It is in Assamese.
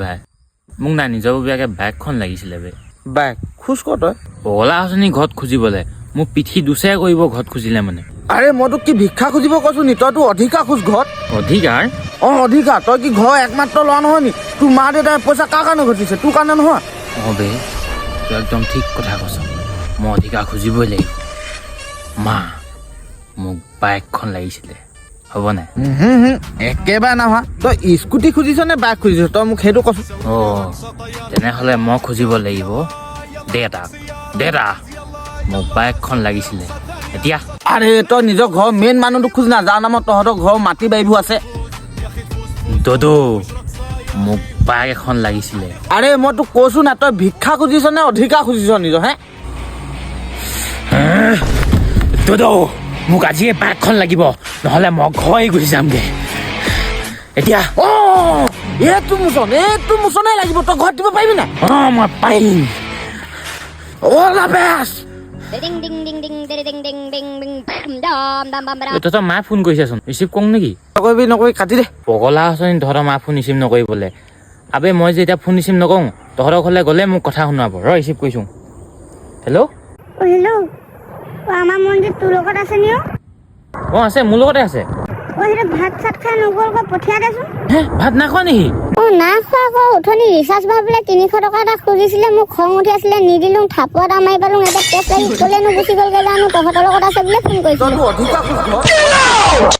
ভাই মোক না নিজৰ বিয়াকে বাইকখন লাগিছিলে বে বাইক খোজ ক তই পগলা আঁচনি ঘৰত খুজিবলৈ মোক পিঠি দুচেৰ কৰিব ঘৰত খুজিলে মানে আৰে মই তোক কি ভিক্ষা খুজিব কৈছো নি তইতো অধিকাৰ খোজ ঘৰত অধিকাৰ অধিকাৰ তই কি ঘৰ একমাত্ৰ ল'ৰা নহয় নি তোৰ মা দেউতাই পইচা কাৰ কাৰণে ঘটিছে তোৰ কাৰণে নহয় বে তই একদম ঠিক কথা কৈছ মই অধিকাৰ খুজিবই লাগিব মা মোক বাইকখন লাগিছিলে হ'ব নাই একেবাৰে নহয় তই স্কুটি খুজিছ নে বাইক খুজিছ তই মোক সেইটো কচোন তেনেহ'লে মই খুজিব লাগিব দেতা মোক বাইকখন লাগিছিলে এতিয়া আৰে তই নিজৰ ঘৰৰ মেইন মানুহটোক খোজ না যাৰ নামত তহঁতৰ ঘৰৰ মাটি বাৰীবোৰ আছে দদৌ মোক বাইক এখন লাগিছিলে আৰে মই তোক কৈছো না তই ভিক্ষা খুজিছ নে অধিকাৰ খুজিছ নিজৰ হে দদৌ মোক আজিয়ে বাইকখন লাগিব নহ'লে মই ঘৰ গুচি যামগে এতিয়া এইটো মোচনে লাগিব তই ঘৰত দিব পাৰিবি না মই পাৰিম তহঁতৰ মা ফোন কৰিছেচোন ৰিচিভ কৰোঁ নেকি নকৰিবি কাটি দে পগলা আঁচনি তহঁতৰ মা ফোন ৰিচিভ নকৰিবলৈ আবে মই যে এতিয়া ফোন ৰিচিভ নকৰোঁ তহঁতৰ ঘৰলৈ গ'লে মোক কথা শুনাব ৰিচিভ কৰিছোঁ হেল্ল' হেল্ল' আমাৰ মন্দিৰ তোৰ লগত আছে নি আছে মোৰ লগতে আছে ভাত চাত খাই নগ'ল পঠিয়াই দেচোন ভাত নাখোৱা নেকি নাই খোৱা আকৌ উঠনি ৰিচাৰ্জ ভাবিলে 300 টকা এটা খুজিছিলে মোক খং উঠি আছিলে নিদিলোঁ থাপৰ এটা মাৰি পালোঁ এতিয়া পেট লাগি গ'লেনো গুচি গ'লগৈ জানো তহঁতৰ লগত আছে বোলে ফোন কৰিছিলোঁ